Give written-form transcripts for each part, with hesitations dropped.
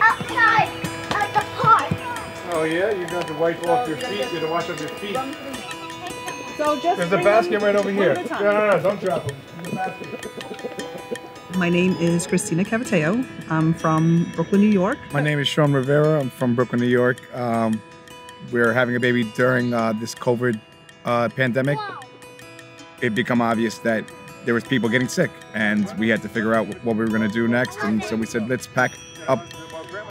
outside at the park. Oh yeah, you're going to wipe off your feet. You're going to wash off your feet. So just There's a basket right over here. One at a time. No, don't drop them. There's a basket. My name is Christina Cavateo. I'm from Brooklyn, New York. My name is Sean Rivera. I'm from Brooklyn, New York. We're having a baby during this COVID pandemic. It became obvious that there was people getting sick, and we had to figure out what we were going to do next. And so we said, let's pack up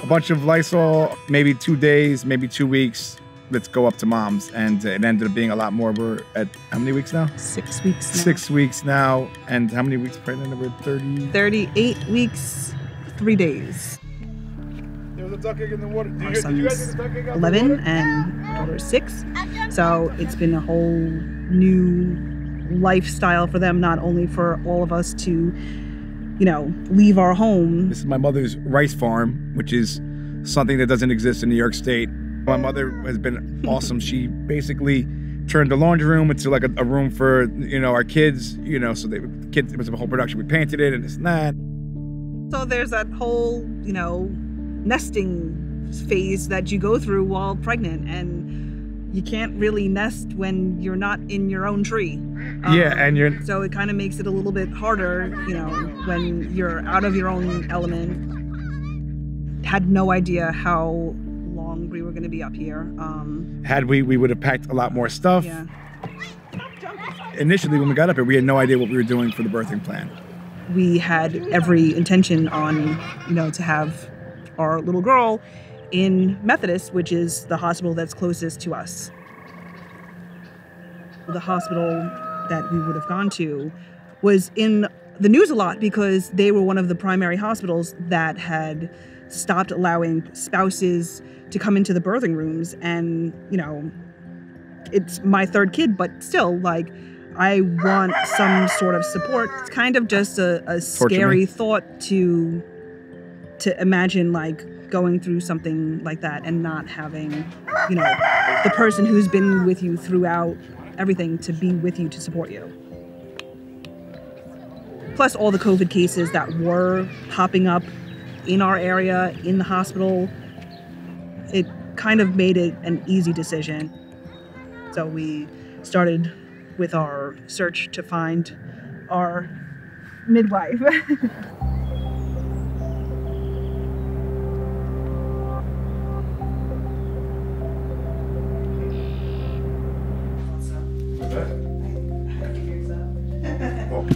a bunch of Lysol, maybe 2 days, maybe 2 weeks. Let's go up to mom's. And it ended up being a lot more. We're at how many weeks now? 6 weeks now. 6 weeks now. And how many weeks pregnant? We're 30? 38 weeks, 3 days. There was a duck egg in the water. Did Our you guys son's see the duck egg out 11 the water? and daughter is 6. So it's been a whole new lifestyle for them, not only for all of us to, leave our home. This is my mother's rice farm, which is something that doesn't exist in New York State. My mother has been awesome. She basically turned the laundry room into like a room for, our kids, so it was a whole production. We painted it and this and that. So there's that whole, nesting phase that you go through while pregnant, and you can't really nest when you're not in your own tree. So it kind of makes it a little bit harder, when you're out of your own element. Had no idea how long we were going to be up here. Had we would have packed a lot more stuff. Yeah. Initially, when we got up here, we had no idea what we were doing for the birthing plan. We had every intention on, to have our little girl in Methodist, which is the hospital that's closest to us. The hospital that we would have gone to was in the news a lot because they were one of the primary hospitals that had stopped allowing spouses to come into the birthing rooms. And, it's my third kid, but still, I want some sort of support. It's kind of just a scary thought to imagine, going through something like that and not having, the person who's been with you throughout everything to be with you to support you. Plus all the COVID cases that were popping up in our area, in the hospital, it kind of made it an easy decision. So we started with our search to find our midwife.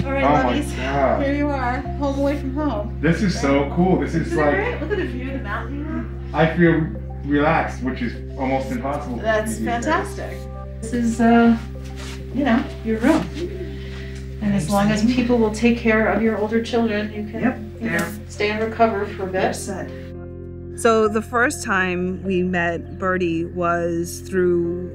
All right, lovies. Here you are, home away from home. This is so cool. This is Great? Look at the view of the mountain. I feel relaxed, which is almost impossible. That's fantastic. This is, your room. And as long as people will take care of your older children, you can stay and recover for a bit. So the first time we met Birdie was through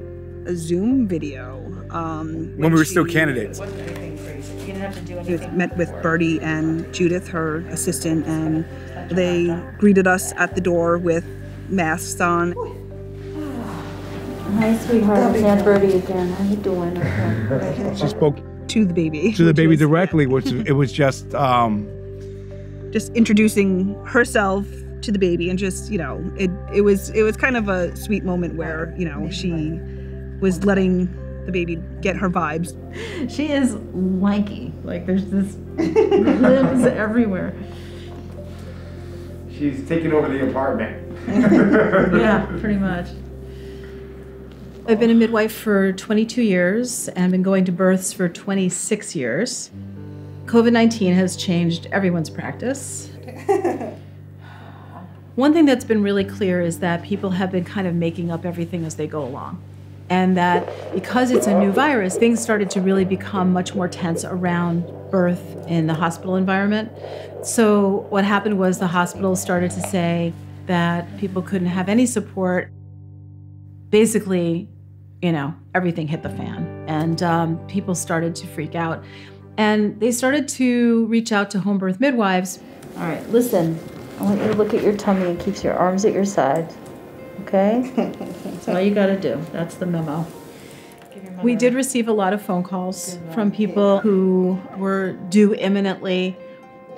a Zoom video. When we were still candidates. You didn't have to do We anything. met with Birdie and Judith, her assistant, and they greeted us at the door with masks on. Hi, sweetheart. It's Aunt Birdie again. How you doing? Okay. She spoke To the baby. to the baby was directly, which it was just just introducing herself to the baby, and just it was kind of a sweet moment where she was letting the baby get her vibes. She is lanky. There's this limbs everywhere. she's taking over the apartment. Yeah, pretty much. I've been a midwife for 22 years and been going to births for 26 years. COVID-19 has changed everyone's practice. One thing that's been really clear is that people have been kind of making up everything as they go along. And that because it's a new virus, things started to really become much more tense around birth in the hospital environment. So what happened was the hospitals started to say that people couldn't have any support. Basically, everything hit the fan, and people started to freak out. And they started to reach out to home birth midwives. All right, listen. I want you to look at your tummy and keep your arms at your sides. Okay? That's all you got to do. That's the memo. We did receive a lot of phone calls from people who were due imminently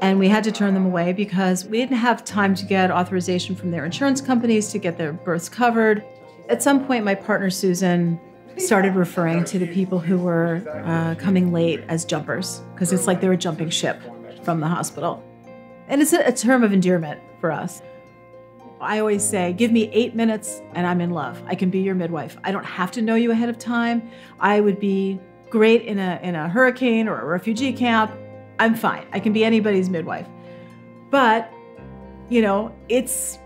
And we had to turn them away because we didn't have time to get authorization from their insurance companies to get their births covered. At some point, my partner, Susan, started referring to the people who were coming late as jumpers, because it's like they were jumping ship from the hospital. And it's a term of endearment for us. I always say, give me 8 minutes and I'm in love. I can be your midwife. I don't have to know you ahead of time. I would be great in a hurricane or a refugee camp. I'm fine. I can be anybody's midwife. But, you know, it's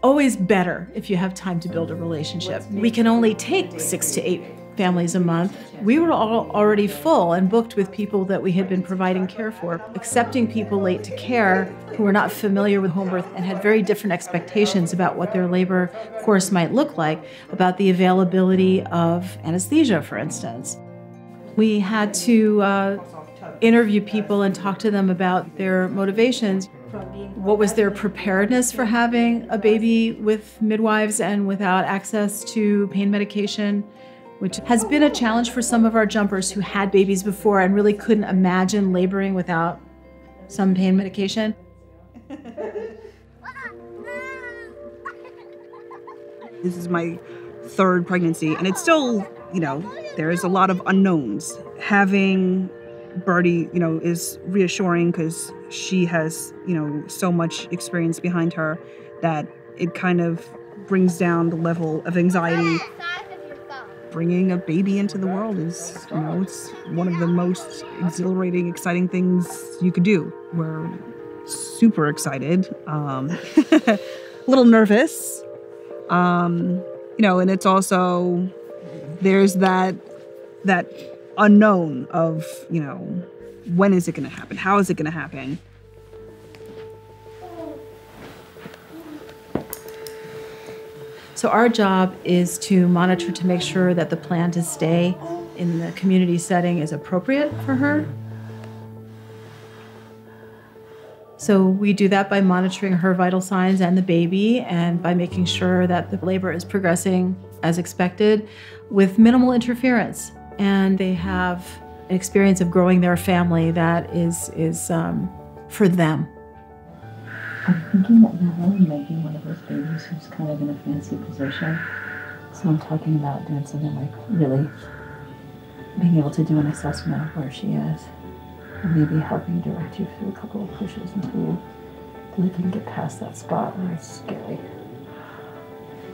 always better if you have time to build a relationship. We can only take 6 to 8 families a month. We were all already full and booked with people that we had been providing care for. Accepting people late to care who were not familiar with home birth and had very different expectations about what their labor course might look like, about the availability of anesthesia, for instance. We had to interview people and talk to them about their motivations. What was their preparedness for having a baby with midwives and without access to pain medication, which has been a challenge for some of our jumpers who had babies before and really couldn't imagine laboring without some pain medication. This is my 3rd pregnancy, and it's still, you know, there's a lot of unknowns. Having Birdie, you know, is reassuring because she has, you know, so much experience behind her that it kind of brings down the level of anxiety. Bringing a baby into the world is, you know, it's one of the most exhilarating, exciting things you could do. We're super excited, a little nervous, you know, and it's also, there's that unknown of, you know, when is it going to happen? How is it going to happen? So our job is to monitor to make sure that the plan to stay in the community setting is appropriate for her. So we do that by monitoring her vital signs and the baby, and by making sure that the labor is progressing as expected with minimal interference. And they have an experience of growing their family that is for them. I'm thinking that you're really making one of those babies who's kind of in a fancy position. So I'm talking about doing something like really being able to do an assessment of where she is. And maybe helping direct you through a couple of pushes until you really can get past that spot where it's scary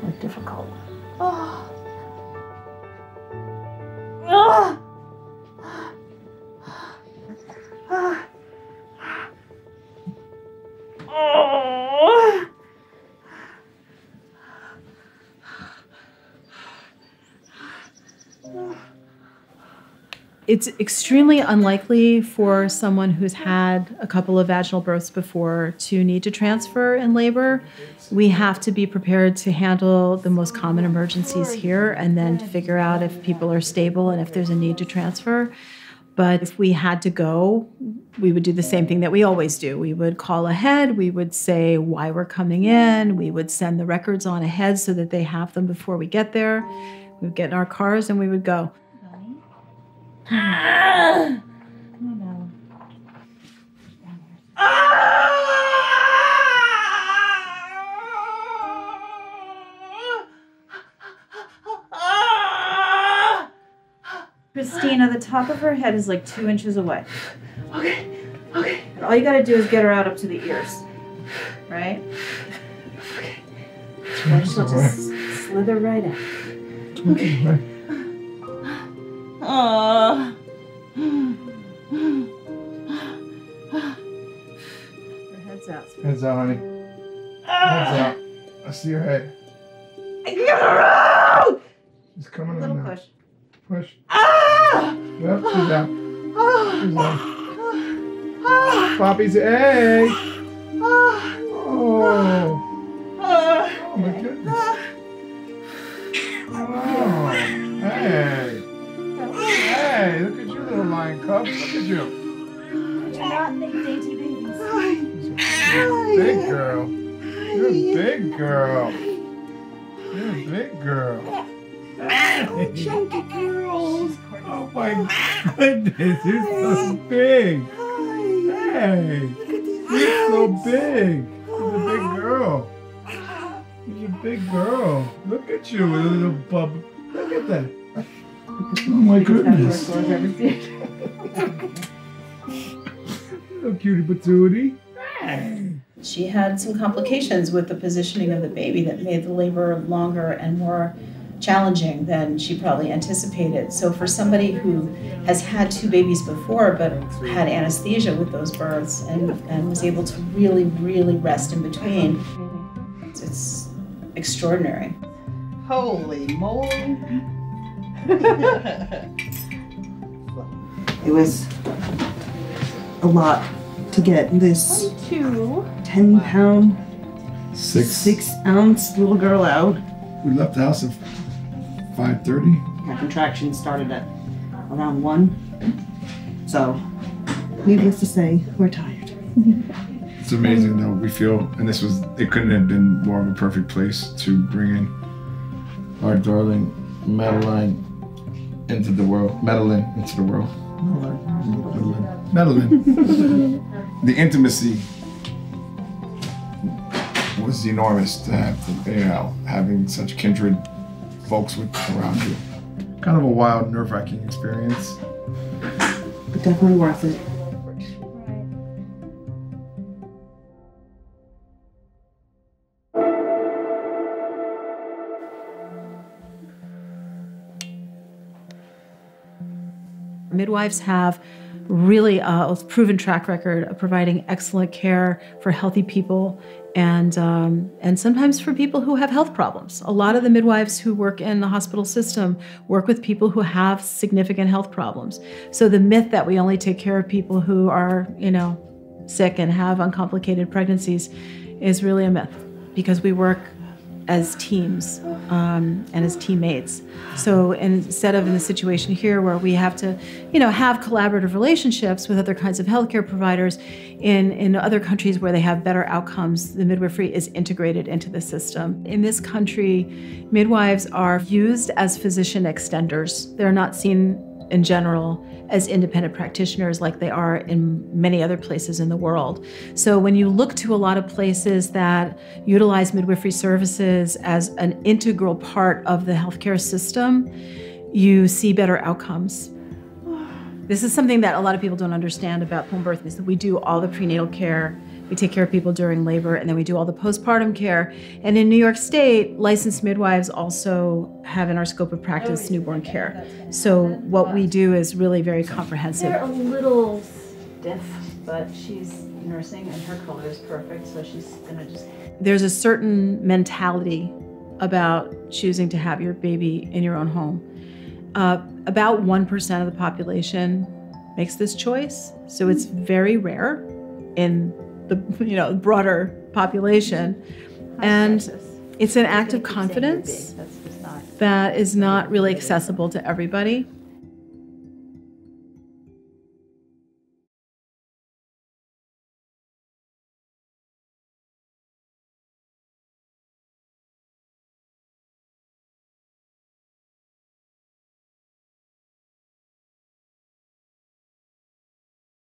or difficult. Oh. Oh. It's extremely unlikely for someone who's had a couple of vaginal births before to need to transfer in labor. We have to be prepared to handle the most common emergencies here and then to figure out if people are stable and if there's a need to transfer. But if we had to go, we would do the same thing that we always do. We would call ahead, we would say why we're coming in, we would send the records on ahead so that they have them before we get there. We would get in our cars and we would go. Come on now. Christina, the top of her head is like 2 inches away. Okay, okay. And all you gotta do is get her out up to the ears, right? Okay. Then she'll just slither right in. Okay. Aww. Her head's out. Heads out, honey. Heads out. I see your head. Get around! She's coming A little in now. push. Push. Ah! Yep, she's out. She's out. Ah! Poppy's egg. Ah! Oh. Ah! Oh my goodness. Oh. Hey. Hey, look at you, little lion cub. Look at you. Do not make dainty babies. You're a big girl. You're a big girl. You're a big girl. Chunky girls. Oh my goodness, you're so big. Hi. Hey, you're so big. You're a big girl. You're a big girl. Look at you, a little bub. Look at that. Oh my goodness. Little cutie patootie. Hey. She had some complications with the positioning of the baby that made the labor longer and more challenging than she probably anticipated. So for somebody who has had 2 babies before but had anesthesia with those births and was able to really, really rest in between, it's extraordinary. Holy moly. It was a lot to get this 10-pound, 6-ounce little girl out. We left the house at 5:30. My contractions started at around 1. So, needless to say, we're tired. It's amazing though, we feel, and it couldn't have been more of a perfect place to bring in our darling Madeline into the world. Madeline into the world. Madeline. The intimacy was enormous to have, having such kindred folks around you. Kind of a wild, nerve-wracking experience. But definitely worth it. Midwives have really a proven track record of providing excellent care for healthy people and sometimes for people who have health problems. A lot of the midwives who work in the hospital system work with people who have significant health problems. So the myth that we only take care of people who are, sick and have uncomplicated pregnancies is really a myth, because we work as teams and as teammates. So instead of in the situation here where we have to, have collaborative relationships with other kinds of healthcare providers, in other countries where they have better outcomes, the midwifery is integrated into the system. In this country, midwives are used as physician extenders. They're not seen in general as independent practitioners like they are in many other places in the world. So when you look to a lot of places that utilize midwifery services as an integral part of the healthcare system, you see better outcomes. This is something that a lot of people don't understand about home birth, is that we do all the prenatal care, we take care of people during labor, and then we do all the postpartum care. And in New York State, licensed midwives also have in our scope of practice newborn care. So what we do is really very comprehensive. They're a little stiff, but she's nursing and her color is perfect, so she's gonna just... There's a certain mentality about choosing to have your baby in your own home. About 1% of the population makes this choice, so it's very rare in the broader population, and it's an act of confidence that is not really accessible to everybody.